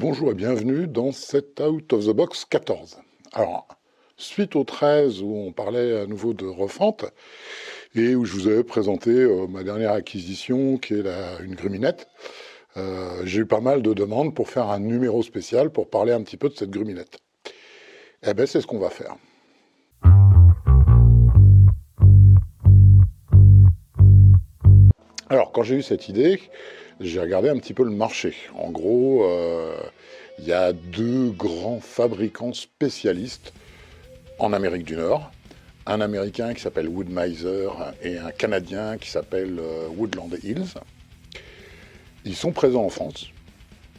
Bonjour et bienvenue dans cet Out of the Box 14. Alors, suite au 13 où on parlait à nouveau de refonte et où je vous avais présenté ma dernière acquisition qui est une gruminette, j'ai eu pas mal de demandes pour faire un numéro spécial pour parler un petit peu de cette gruminette. Eh bien, c'est ce qu'on va faire. Alors, quand j'ai eu cette idée, j'ai regardé un petit peu le marché. En gros, il y a deux grands fabricants spécialistes en Amérique du Nord. Un Américain qui s'appelle Wood-Mizer et un Canadien qui s'appelle Woodland Hills. Ils sont présents en France,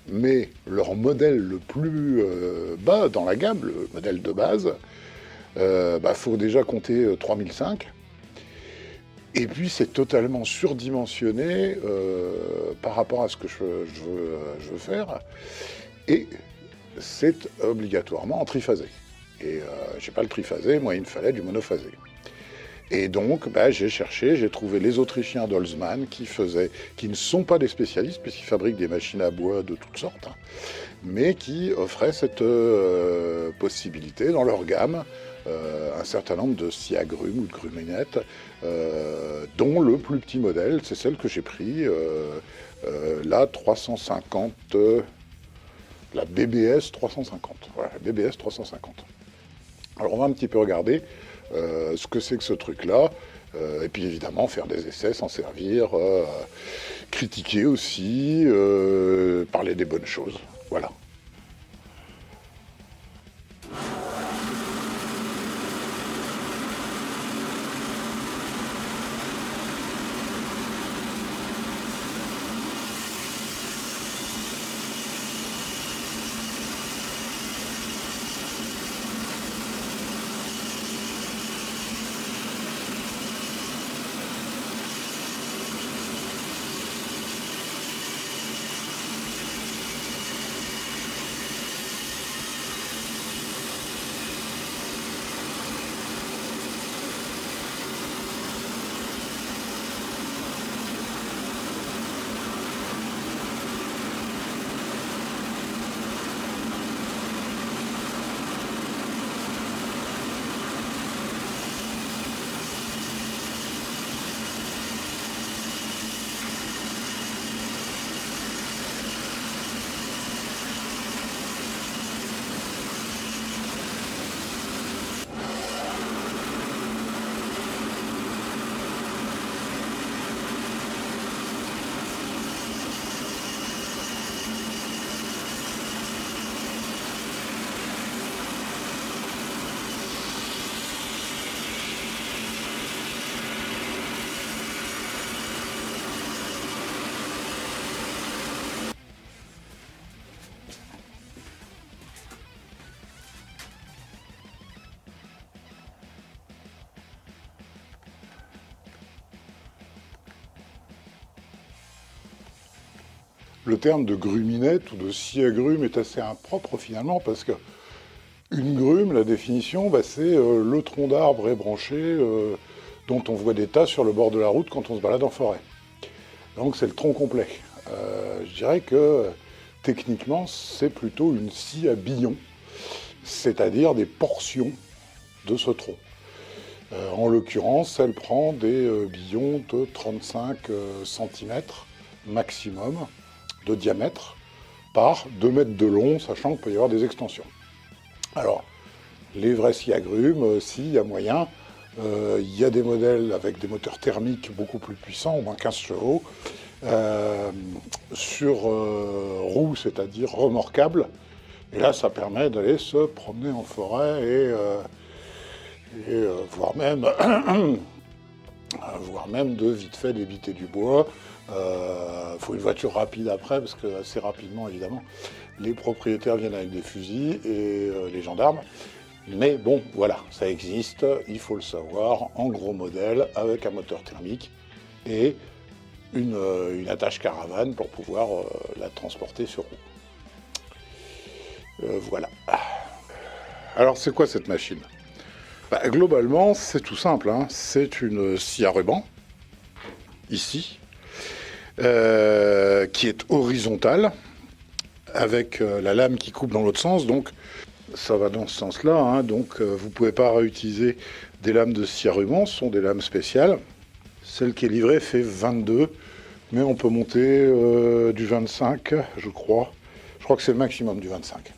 mais leur modèle le plus bas dans la gamme, le modèle de base, faut déjà compter 3005. Et puis c'est totalement surdimensionné par rapport à ce que je veux faire. Et c'est obligatoirement en triphasé. Et j'ai pas le triphasé, moi il me fallait du monophasé. Et donc j'ai cherché, j'ai trouvé les Autrichiens d'Holzmann qui ne sont pas des spécialistes puisqu'ils fabriquent des machines à bois de toutes sortes, mais qui offraient cette possibilité dans leur gamme, un certain nombre de scies agrumes ou de gruminettes, dont le plus petit modèle, c'est celle que j'ai pris, la 350, la BBS 350. Voilà, la BBS 350. Alors on va un petit peu regarder ce que c'est que ce truc-là, et puis évidemment faire des essais, s'en servir, critiquer aussi, parler des bonnes choses. Voilà. Le terme de gruminette ou de scie agrume est assez impropre finalement parce que une grume, la définition, c'est le tronc d'arbre ébranché dont on voit des tas sur le bord de la route quand on se balade en forêt. Donc c'est le tronc complet. Je dirais que techniquement c'est plutôt une scie à billon, c'est-à-dire des portions de ce tronc. En l'occurrence, elle prend des billons de 35 cm maximum de diamètre par 2 mètres de long, sachant qu'il peut y avoir des extensions. Alors, les vrais scies agrumes, s'il y a moyen, il y a des modèles avec des moteurs thermiques beaucoup plus puissants, au moins 15 chevaux, sur roue, c'est-à-dire remorquable. Et là, ça permet d'aller se promener en forêt et voire même de vite fait d'éviter du bois. Faut une voiture rapide après, parce que assez rapidement, évidemment, les propriétaires viennent avec des fusils et les gendarmes. Mais bon, voilà, ça existe, il faut le savoir, en gros modèle, avec un moteur thermique et une attache caravane pour pouvoir la transporter sur roue. Voilà. Alors, c'est quoi cette machine ? Globalement, c'est tout simple, c'est une scie à ruban, ici, qui est horizontale, avec la lame qui coupe dans l'autre sens, donc ça va dans ce sens-là, hein. Donc vous ne pouvez pas réutiliser des lames de scie à ruban, ce sont des lames spéciales. Celle qui est livrée fait 22, mais on peut monter du 25, je crois. Je crois que c'est le maximum du 25.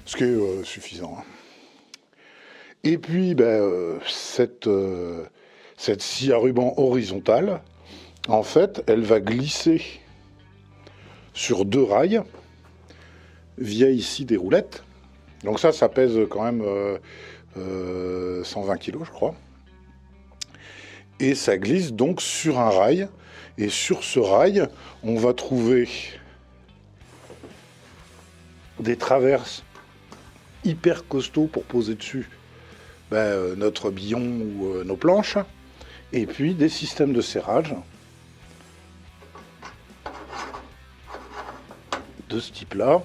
Ce qui est suffisant, hein. Et puis, cette scie à ruban horizontale, en fait, elle va glisser sur 2 rails, via ici des roulettes. Donc ça pèse quand même 120 kg, je crois. Et ça glisse donc sur un rail. Et sur ce rail, on va trouver des traverses hyper costauds pour poser dessus notre billon ou nos planches. Et puis des systèmes de serrage de ce type-là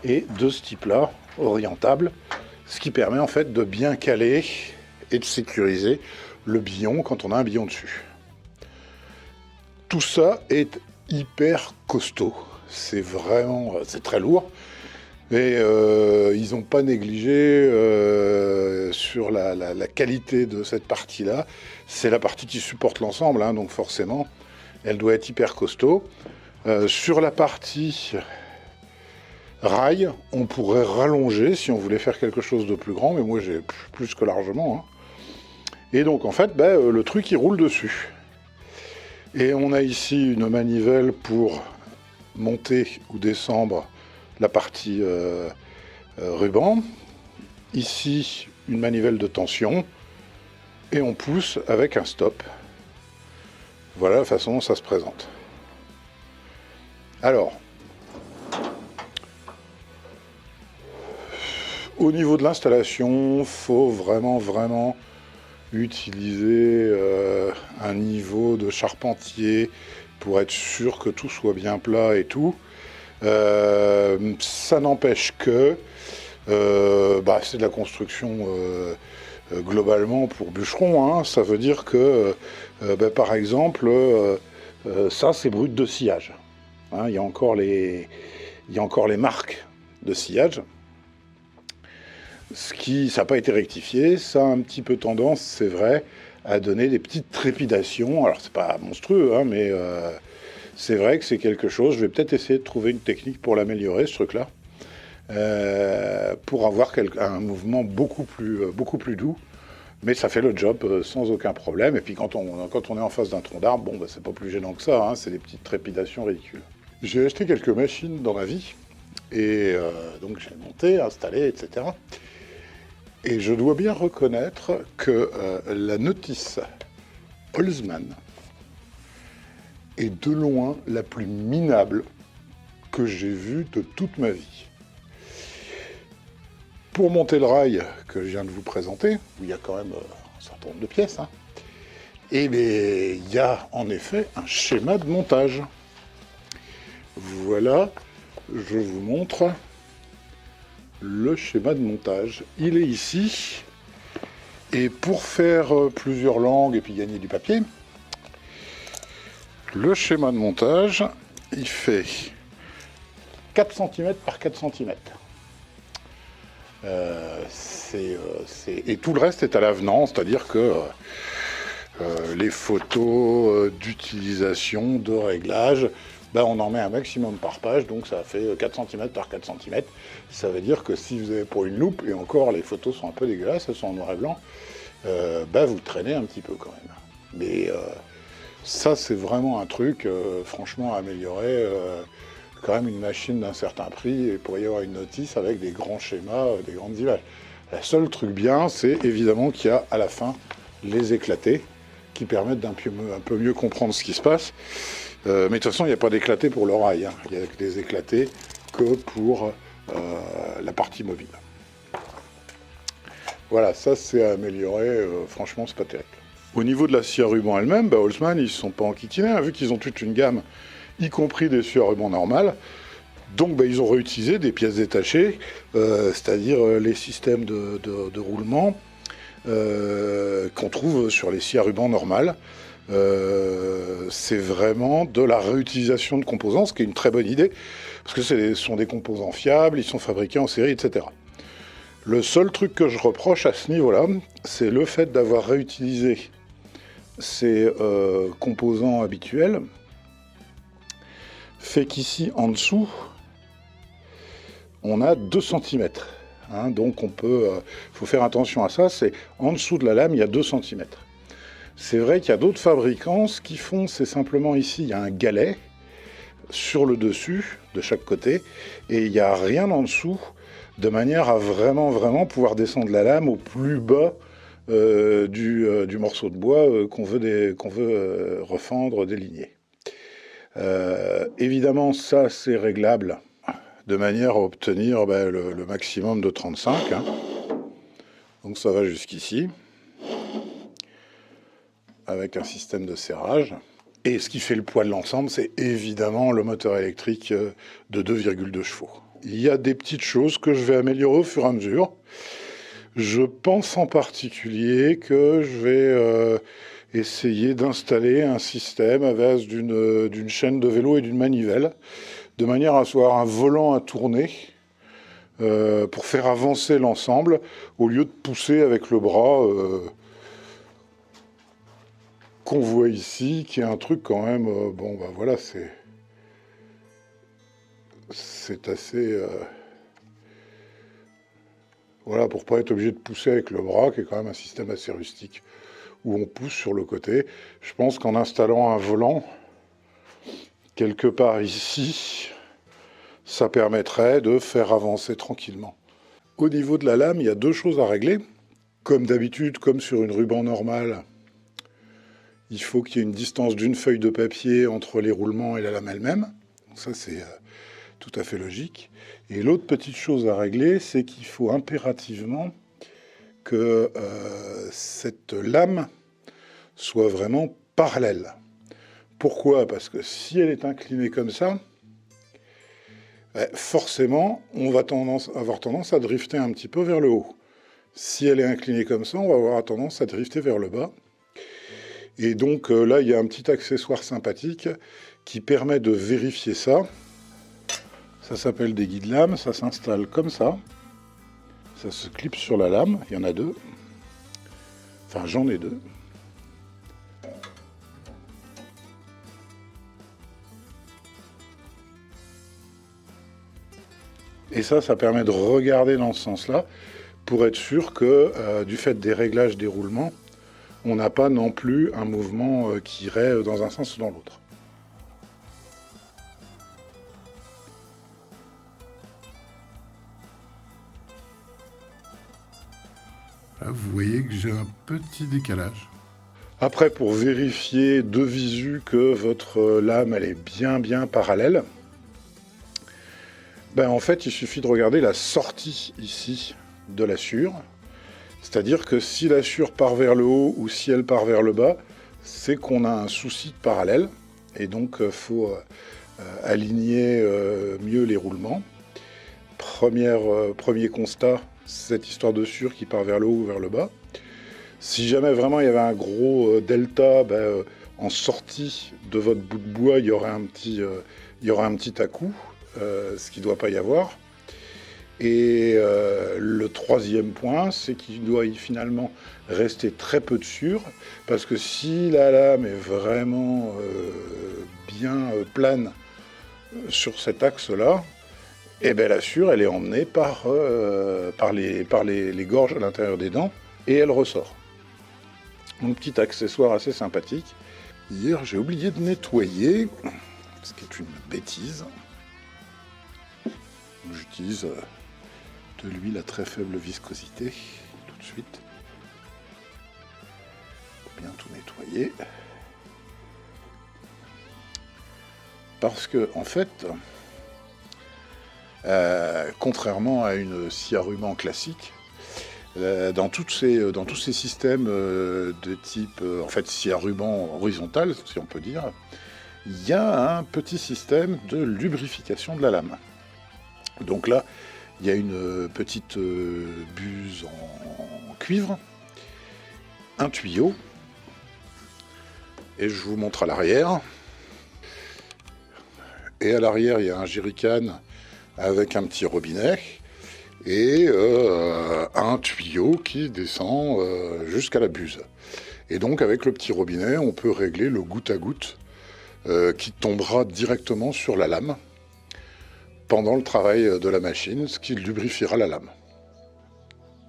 et de ce type-là, orientable, ce qui permet en fait de bien caler et de sécuriser le billon quand on a un billon dessus. Tout ça est hyper costaud, c'est très lourd, mais ils n'ont pas négligé sur la qualité de cette partie-là. C'est la partie qui supporte l'ensemble, hein, donc forcément, elle doit être hyper costaud. Sur la partie rail, on pourrait rallonger si on voulait faire quelque chose de plus grand, mais moi j'ai plus que largement, hein. Et donc en fait, le truc il roule dessus. Et on a ici une manivelle pour monter ou descendre la partie ruban. Ici, une manivelle de tension. Et on pousse avec un stop. Voilà la façon dont ça se présente. Alors, au niveau de l'installation, il faut vraiment utiliser un niveau de charpentier pour être sûr que tout soit bien plat et tout. Ça n'empêche que c'est de la construction globalement pour bûcherons, hein. Ça veut dire que, par exemple, ça c'est brut de sciage. Hein, il y a encore les marques de sciage. Ça n'a pas été rectifié, ça a un petit peu tendance, c'est vrai, à donner des petites trépidations. Alors c'est pas monstrueux, hein, mais c'est vrai que c'est quelque chose. Je vais peut-être essayer de trouver une technique pour l'améliorer, ce truc-là, pour avoir un mouvement beaucoup plus doux. Mais ça fait le job sans aucun problème. Et puis quand on est en face d'un tronc d'arbre, c'est pas plus gênant que ça, hein, c'est des petites trépidations ridicules. J'ai acheté quelques machines dans ma vie, et donc j'ai monté, installé, etc. Et je dois bien reconnaître que la notice Holzmann est de loin la plus minable que j'ai vue de toute ma vie. Pour monter le rail que je viens de vous présenter, où il y a quand même un certain nombre de pièces, hein, et il y a en effet un schéma de montage. Voilà, je vous montre le schéma de montage. Il est ici, et pour faire plusieurs langues et puis gagner du papier, le schéma de montage, il fait 4 cm par 4 cm. Et tout le reste est à l'avenant, c'est-à-dire que les photos d'utilisation, de réglage, on en met un maximum par page, donc ça fait 4 cm par 4 cm. Ça veut dire que si vous avez pour une loupe, et encore les photos sont un peu dégueulasses, elles sont en noir et blanc, vous traînez un petit peu quand même. Mais ça c'est vraiment un truc franchement à améliorer. Quand même une machine d'un certain prix, et pour y avoir une notice avec des grands schémas, des grandes images. Le seul truc bien, c'est évidemment qu'il y a à la fin les éclatés, qui permettent d'un peu mieux comprendre ce qui se passe. Mais de toute façon, il n'y a pas d'éclatés pour le rail, hein. Il n'y a des éclatés que pour la partie mobile. Voilà, ça c'est à améliorer, franchement c'est pas terrible. Au niveau de la scie à ruban elle-même, Holzmann ils ne se sont pas enquiquinés, hein, vu qu'ils ont toute une gamme, y compris des scies à ruban normales. Donc ils ont réutilisé des pièces détachées, c'est-à-dire les systèmes de roulement qu'on trouve sur les scies à ruban normales. c'est vraiment de la réutilisation de composants, ce qui est une très bonne idée, parce que ce sont des composants fiables, ils sont fabriqués en série, etc. Le seul truc que je reproche à ce niveau-là, c'est le fait d'avoir réutilisé ces composants habituels, fait qu'ici, en dessous, on a 2 cm. Hein, donc faut faire attention à ça, c'est en dessous de la lame, il y a 2 cm. C'est vrai qu'il y a d'autres fabricants, ce qu'ils font, c'est simplement ici, il y a un galet sur le dessus, de chaque côté, et il n'y a rien en dessous, de manière à vraiment pouvoir descendre la lame au plus bas du morceau de bois qu'on veut refendre, déligner. Évidemment, ça, c'est réglable de manière à obtenir le maximum de 35. Hein. Donc ça va jusqu'ici, avec un système de serrage. Et ce qui fait le poids de l'ensemble, c'est évidemment le moteur électrique de 2,2 chevaux. Il y a des petites choses que je vais améliorer au fur et à mesure. Je pense en particulier que je vais essayer d'installer un système à base d'une chaîne de vélo et d'une manivelle, de manière à avoir un volant à tourner pour faire avancer l'ensemble, au lieu de pousser avec le bras qu'on voit ici, qui est un truc quand même... voilà, c'est assez... voilà, pour pas être obligé de pousser avec le bras, qui est quand même un système assez rustique, où on pousse sur le côté. Je pense qu'en installant un volant, quelque part ici, ça permettrait de faire avancer tranquillement. Au niveau de la lame, il y a 2 choses à régler. Comme d'habitude, comme sur une ruban normale, il faut qu'il y ait une distance d'une feuille de papier entre les roulements et la lame elle-même. Donc ça, c'est tout à fait logique. Et l'autre petite chose à régler, c'est qu'il faut impérativement que cette lame soit vraiment parallèle. Pourquoi ? Parce que si elle est inclinée comme ça, forcément, on va avoir tendance à drifter un petit peu vers le haut. Si elle est inclinée comme ça, on va avoir tendance à drifter vers le bas. Et donc là, il y a un petit accessoire sympathique qui permet de vérifier ça. Ça s'appelle des guides lames, ça s'installe comme ça. Ça se clipse sur la lame, il y en a 2. Enfin, j'en ai 2. Et ça permet de regarder dans ce sens-là, pour être sûr que, du fait des réglages des roulements, on n'a pas non plus un mouvement qui irait dans un sens ou dans l'autre. Là, vous voyez que j'ai un petit décalage. Après, pour vérifier de visu que votre lame elle est bien parallèle, en fait, il suffit de regarder la sortie ici de la sûre. C'est-à-dire que si la sûre part vers le haut ou si elle part vers le bas, c'est qu'on a un souci de parallèle. Et donc, il faut aligner mieux les roulements. Premier constat, cette histoire de sûre qui part vers le haut ou vers le bas. Si jamais vraiment il y avait un gros delta, en sortie de votre bout de bois, il y aurait un petit à-coup, ce qui ne doit pas y avoir. Et le troisième point, c'est qu'il doit finalement rester très peu de sûre, parce que si la lame est vraiment bien plane sur cet axe-là, la sûre, elle est emmenée par les gorges à l'intérieur des dents, et elle ressort. Donc, petit accessoire assez sympathique. Hier, j'ai oublié de nettoyer, ce qui est une bêtise. J'utilise de l'huile à très faible viscosité, tout de suite, pour bien tout nettoyer. Parce que, en fait, contrairement à une scie à ruban classique, dans tous ces systèmes de type, scie à ruban horizontal, si on peut dire, il y a un petit système de lubrification de la lame. Donc là, il y a une petite buse en cuivre, un tuyau, Et je vous montre à l'arrière. Et à l'arrière, il y a un jerrycan avec un petit robinet et un tuyau qui descend jusqu'à la buse. Et donc avec le petit robinet, on peut régler le goutte à goutte qui tombera directement sur la lame pendant le travail de la machine, ce qui lubrifiera la lame.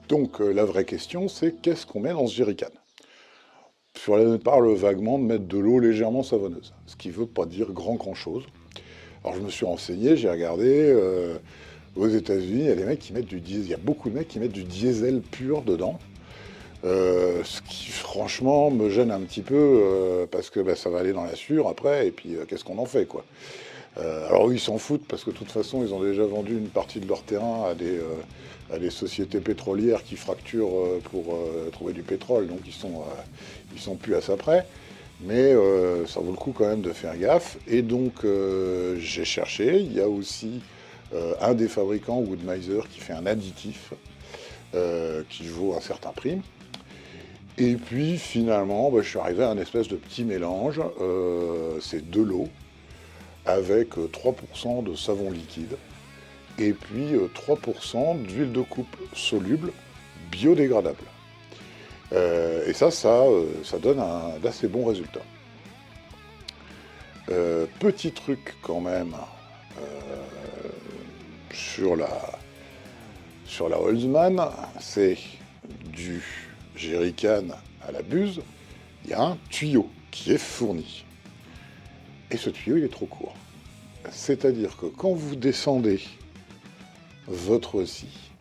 Donc la vraie question, c'est qu'est-ce qu'on met dans ce jerrycan? Sur la parle vaguement de mettre de l'eau légèrement savonneuse, ce qui ne veut pas dire grand-chose. Alors je me suis renseigné, j'ai regardé, aux États-Unis, il y a des mecs qui mettent du diesel, il y a beaucoup de mecs qui mettent du diesel pur dedans, ce qui franchement me gêne un petit peu parce que ça va aller dans la sure après, et puis qu'est-ce qu'on en fait quoi. Alors eux, ils s'en foutent parce que de toute façon ils ont déjà vendu une partie de leur terrain à des sociétés pétrolières qui fracturent pour trouver du pétrole, donc ils sont plus à ça près. Mais ça vaut le coup quand même de faire gaffe. Et donc j'ai cherché, il y a aussi un des fabricants, Wood-Mizer, qui fait un additif qui vaut un certain prix. Et puis finalement, je suis arrivé à un espèce de petit mélange, c'est de l'eau avec 3% de savon liquide et puis 3% d'huile de coupe soluble biodégradable. Et ça donne d'assez bons résultats. Petit truc quand même sur la Holzmann, c'est du jerrycan à la buse, il y a un tuyau qui est fourni. Et ce tuyau, il est trop court. C'est-à-dire que quand vous descendez votre scie,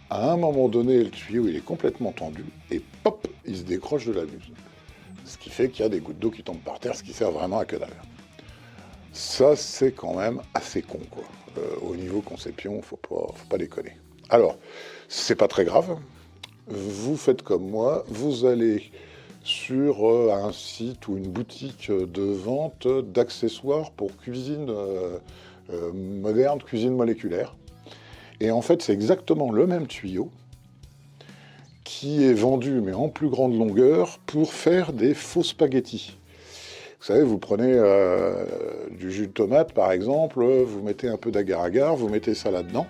à un moment donné, le tuyau il est complètement tendu et pop, il se décroche de la buse. Ce qui fait qu'il y a des gouttes d'eau qui tombent par terre, ce qui sert vraiment à que dalle. Ça, c'est quand même assez con, quoi. Au niveau conception, faut pas déconner. Alors, c'est pas très grave. Vous faites comme moi, vous allez sur un site ou une boutique de vente d'accessoires pour cuisine moderne, cuisine moléculaire. Et en fait, c'est exactement le même tuyau qui est vendu, mais en plus grande longueur, pour faire des faux spaghettis. Vous savez, vous prenez du jus de tomate, par exemple, vous mettez un peu d'agar-agar, vous mettez ça là-dedans,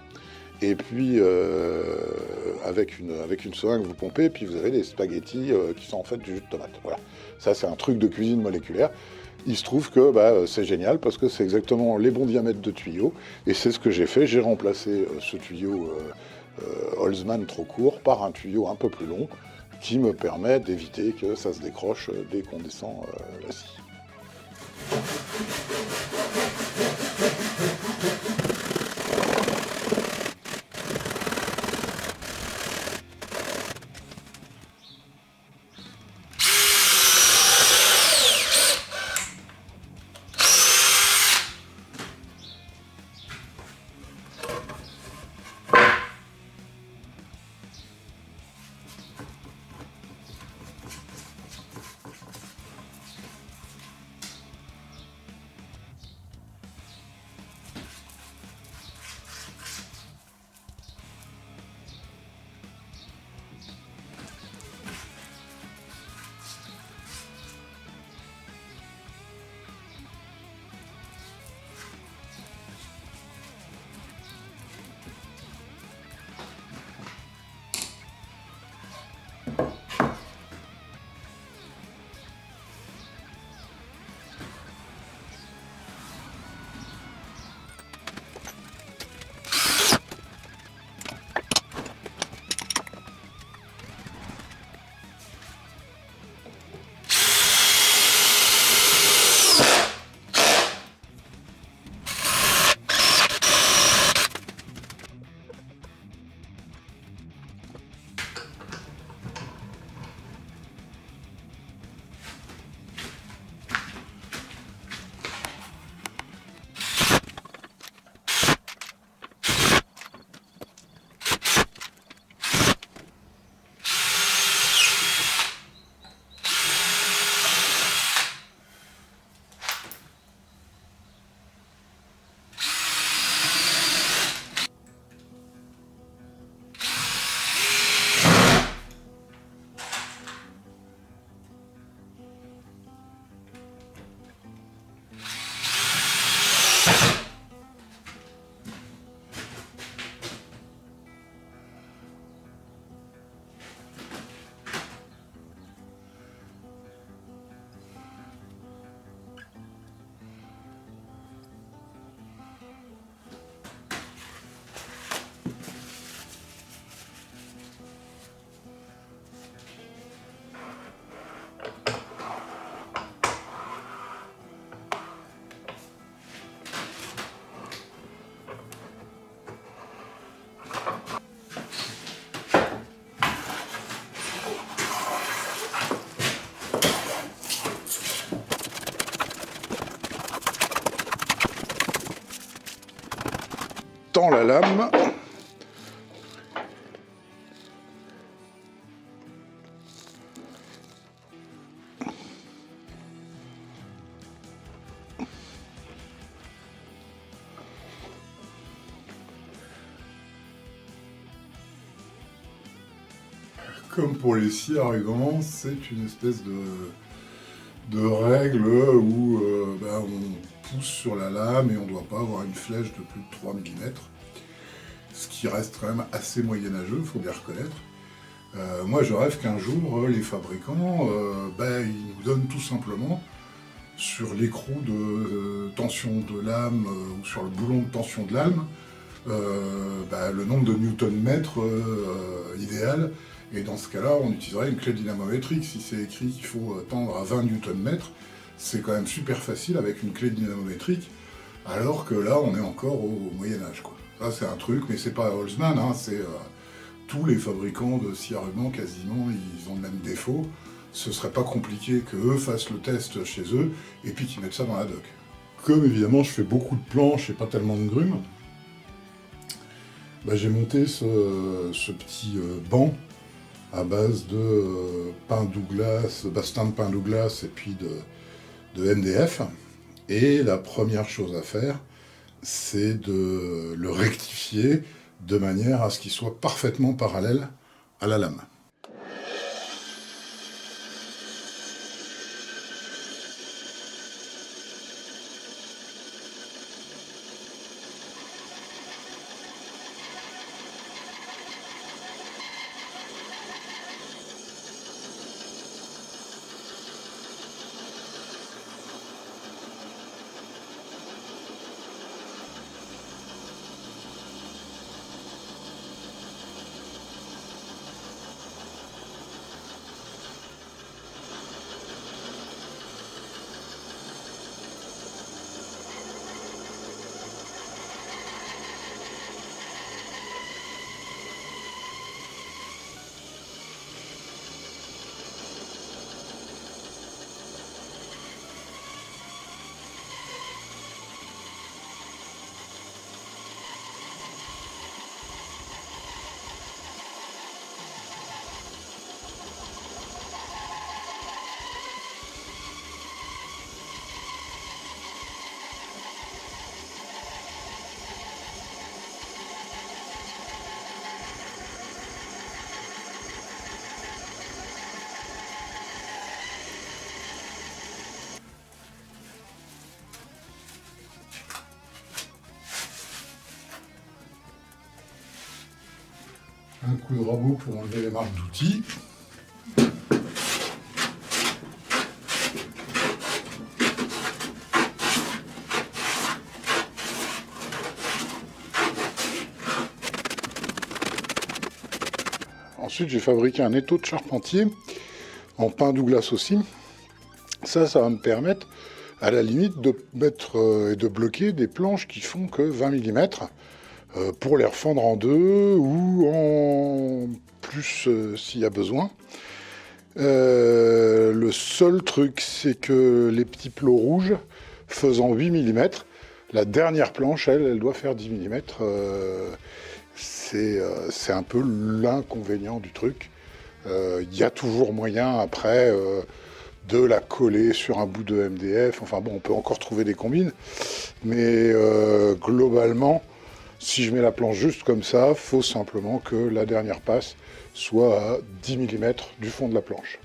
et puis avec une seringue, vous pompez, et puis vous avez des spaghettis qui sont en fait du jus de tomate. Voilà. Ça, c'est un truc de cuisine moléculaire. Il se trouve que c'est génial parce que c'est exactement les bons diamètres de tuyaux, et c'est ce que j'ai fait. J'ai remplacé ce tuyau Holzmann trop court par un tuyau un peu plus long qui me permet d'éviter que ça se décroche dès qu'on descend la scie. tends la lame. Comme pour les scies arrivants, c'est une espèce de règle où on pousse sur la lame et on ne doit pas avoir une flèche de plus de 3 mm. Ce qui reste quand même assez moyenâgeux, il faut bien reconnaître. Moi je rêve qu'un jour, les fabricants, ils nous donnent tout simplement, sur l'écrou de tension de lame ou sur le boulon de tension de lame, le nombre de newton-mètres idéal. Et dans ce cas-là, on utiliserait une clé dynamométrique. Si c'est écrit qu'il faut tendre à 20 Nm, c'est quand même super facile avec une clé dynamométrique, alors que là, on est encore au Moyen-Âge, quoi. Ça, c'est un truc, mais c'est pas Holzmann, hein, c'est tous les fabricants de scie à ruban, quasiment, ils ont le même défaut. Ce serait pas compliqué qu'eux fassent le test chez eux, et puis qu'ils mettent ça dans la doc. Comme évidemment, je fais beaucoup de planches et pas tellement de grumes, j'ai monté ce petit banc à base de pain Douglas, bastin de pain Douglas et puis de MDF. Et la première chose à faire, c'est de le rectifier de manière à ce qu'il soit parfaitement parallèle à la lame. Un coup de rabot pour enlever les marques d'outils. Ensuite, j'ai fabriqué un étau de charpentier en pain Douglas aussi. Ça va me permettre, à la limite, de mettre et de bloquer des planches qui font que 20 mm pour les refendre en deux ou en plus s'il y a besoin. Le seul truc, c'est que les petits plots rouges faisant 8 mm, la dernière planche, elle doit faire 10 mm. C'est un peu l'inconvénient du truc. Il y a toujours moyen après de la coller sur un bout de MDF. Enfin bon, on peut encore trouver des combines. Mais globalement, si je mets la planche juste comme ça, il faut simplement que la dernière passe soit à 10 mm du fond de la planche.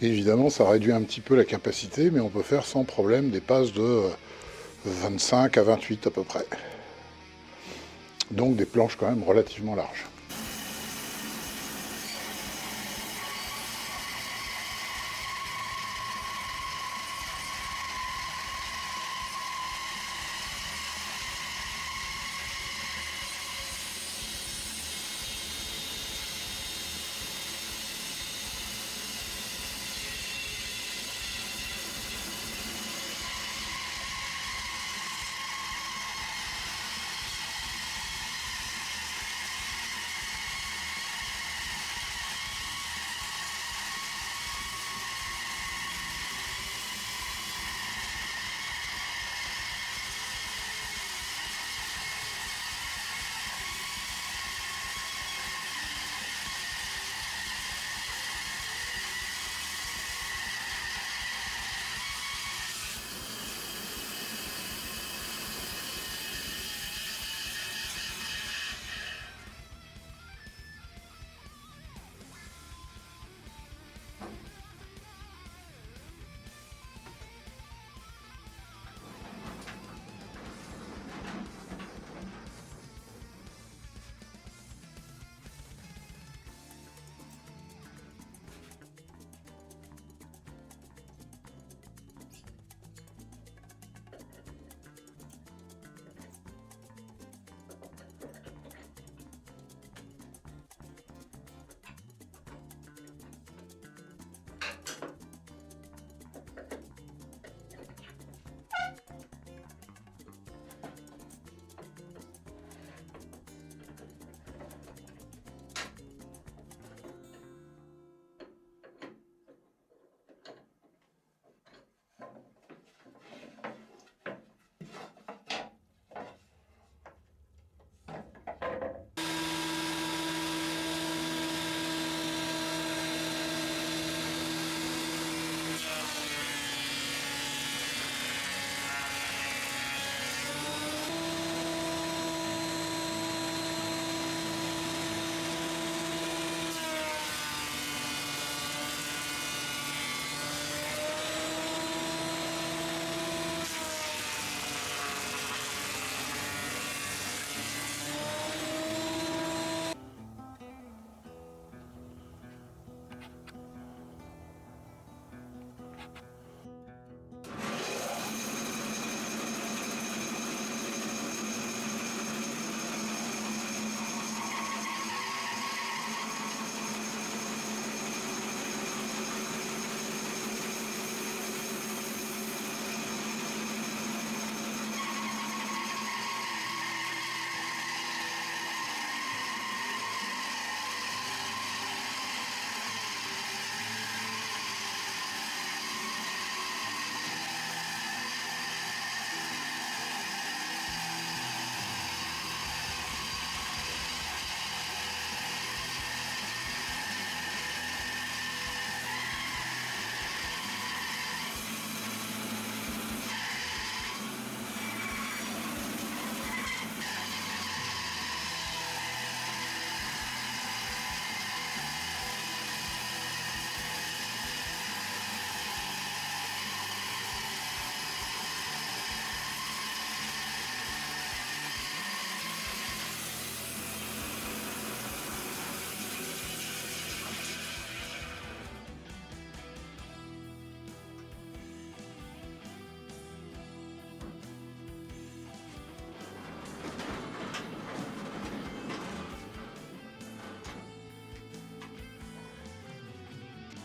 Évidemment, ça réduit un petit peu la capacité, mais on peut faire sans problème des passes de 25 à 28 à peu près. Donc des planches quand même relativement larges.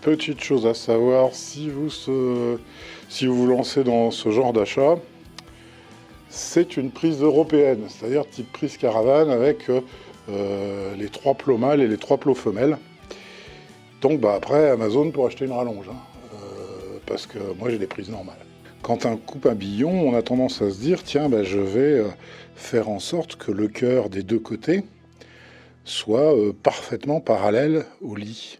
petite chose à savoir, si vous vous lancez dans ce genre d'achat, c'est une prise européenne, c'est-à-dire type prise caravane avec les 3 plots mâles et les 3 plots femelles. Donc après, Amazon pour acheter une rallonge, hein, parce que moi j'ai des prises normales. Quand on coupe un billon, on a tendance à se dire, tiens, je vais faire en sorte que le cœur des deux côtés soit parfaitement parallèle au lit.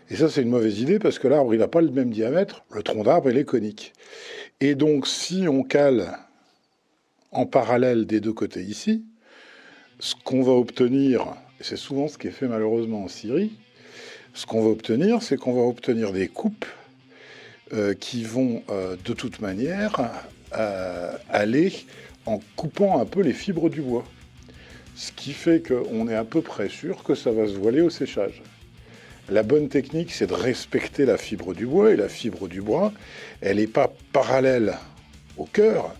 Et ça, c'est une mauvaise idée parce que l'arbre, il n'a pas le même diamètre. Le tronc d'arbre, il est conique. Et donc, si on cale en parallèle des deux côtés ici, ce qu'on va obtenir, et c'est souvent ce qui est fait malheureusement en Syrie, ce qu'on va obtenir, c'est qu'on va obtenir des coupes qui vont de toute manière aller en coupant un peu les fibres du bois. Ce qui fait qu'on est à peu près sûr que ça va se voiler au séchage. La bonne technique, c'est de respecter la fibre du bois, et la fibre du bois, elle n'est pas parallèle au cœur,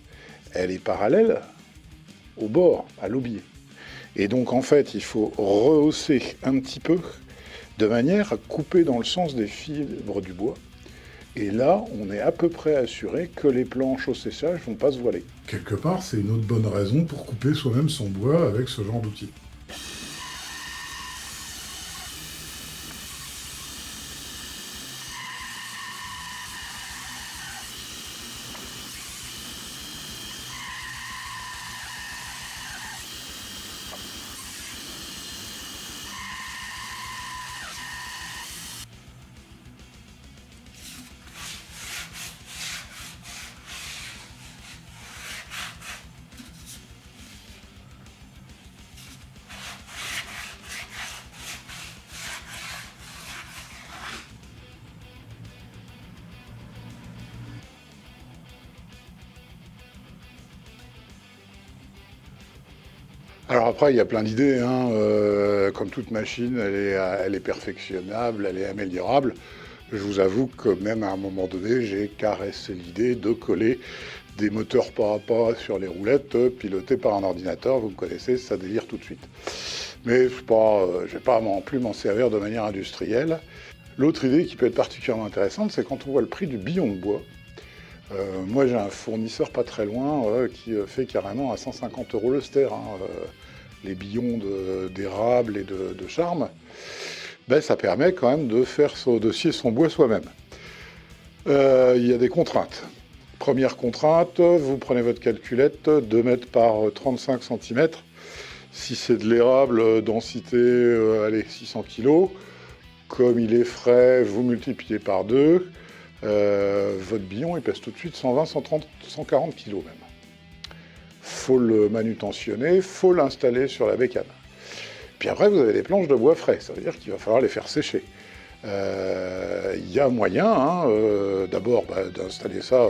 elle est parallèle au bord, à l'aubier. Et donc en fait, il faut rehausser un petit peu, de manière à couper dans le sens des fibres du bois. Et là, on est à peu près assuré que les planches au séchage ne vont pas se voiler. Quelque part, c'est une autre bonne raison pour couper soi-même son bois avec ce genre d'outil. Alors après, il y a plein d'idées, hein. Comme toute machine, elle est perfectionnable, elle est améliorable. Je vous avoue que même à un moment donné, j'ai caressé l'idée de coller des moteurs pas à pas sur les roulettes, pilotés par un ordinateur. Vous me connaissez, ça délire tout de suite. Mais je ne vais pas non plus m'en servir de manière industrielle. L'autre idée qui peut être particulièrement intéressante, c'est quand on voit le prix du billon de bois. Moi, j'ai un fournisseur pas très loin qui fait carrément à 150 € le ster, hein, les billons d'érable et de charme. Ça permet quand même de faire de scier son bois soi-même. Il y a des contraintes. Première contrainte, vous prenez votre calculette, 2 mètres par 35 cm. Si c'est de l'érable, densité, allez, 600 kg. Comme il est frais, vous multipliez par 2. Votre billon, il pèse tout de suite 120, 130, 140 kg même. Faut le manutentionner, faut l'installer sur la bécane. Puis après, vous avez des planches de bois frais, ça veut dire qu'il va falloir les faire sécher. Il y a moyen, hein, d'abord, d'installer ça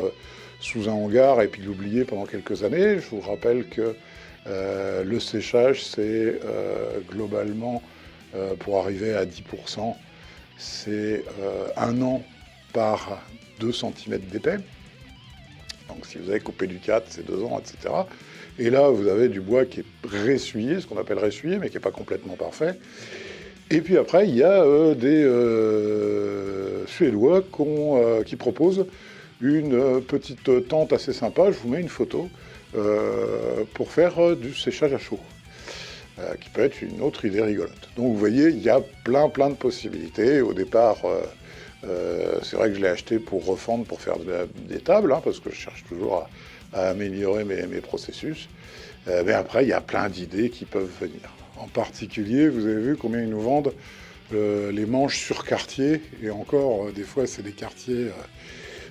sous un hangar et puis de l'oublier pendant quelques années. Je vous rappelle que le séchage, c'est globalement, pour arriver à 10%, c'est 1 an par 2 cm d'épais. Donc si vous avez coupé du 4, c'est 2 ans, etc. Et là, vous avez du bois qui est ressuyé, ce qu'on appelle ressuyé, mais qui n'est pas complètement parfait. Et puis après, il y a des Suédois qui proposent une petite tente assez sympa, je vous mets une photo, pour faire du séchage à chaud, qui peut être une autre idée rigolote. Donc vous voyez, il y a plein de possibilités. Au départ, c'est vrai que je l'ai acheté pour refendre, pour faire des tables, hein, parce que je cherche toujours à améliorer mes processus. Mais après, il y a plein d'idées qui peuvent venir. En particulier, vous avez vu combien ils nous vendent les manches sur quartier, et encore, des fois, c'est des quartiers,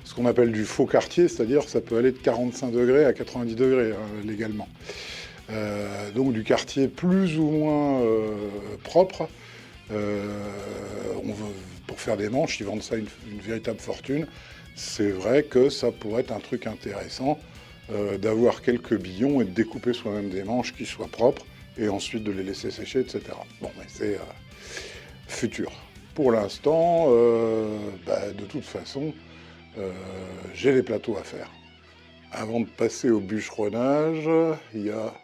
ce qu'on appelle du faux quartier, c'est-à-dire ça peut aller de 45 degrés à 90 degrés légalement. Donc du quartier plus ou moins propre. Pour faire des manches, ils vendent ça une véritable fortune. C'est vrai que ça pourrait être un truc intéressant d'avoir quelques billons et de découper soi-même des manches qui soient propres et ensuite de les laisser sécher, etc. Bon, mais c'est futur. Pour l'instant, de toute façon, j'ai les plateaux à faire. Avant de passer au bûcheronnage, il y a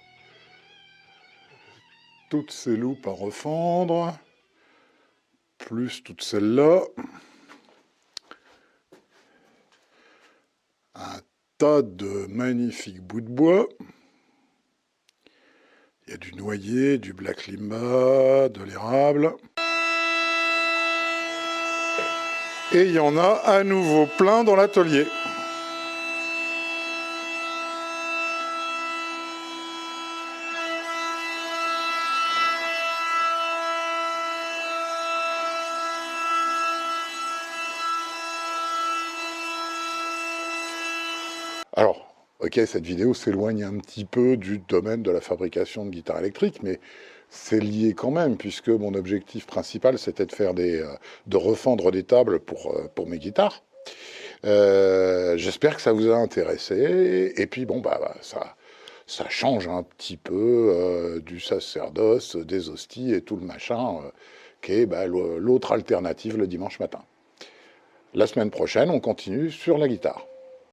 toutes ces loupes à refendre, plus toutes celles-là. tas de magnifiques bouts de bois. Il y a du noyer, du black limba, de l'érable. Et il y en a à nouveau plein dans l'atelier. Alors, ok, cette vidéo s'éloigne un petit peu du domaine de la fabrication de guitares électriques, mais c'est lié quand même, puisque mon objectif principal, c'était de faire de refendre des tables pour mes guitares. J'espère que ça vous a intéressé, et puis bon, ça change un petit peu du sacerdoce, des hosties et tout le machin, qui est l'autre alternative le dimanche matin. La semaine prochaine, on continue sur la guitare.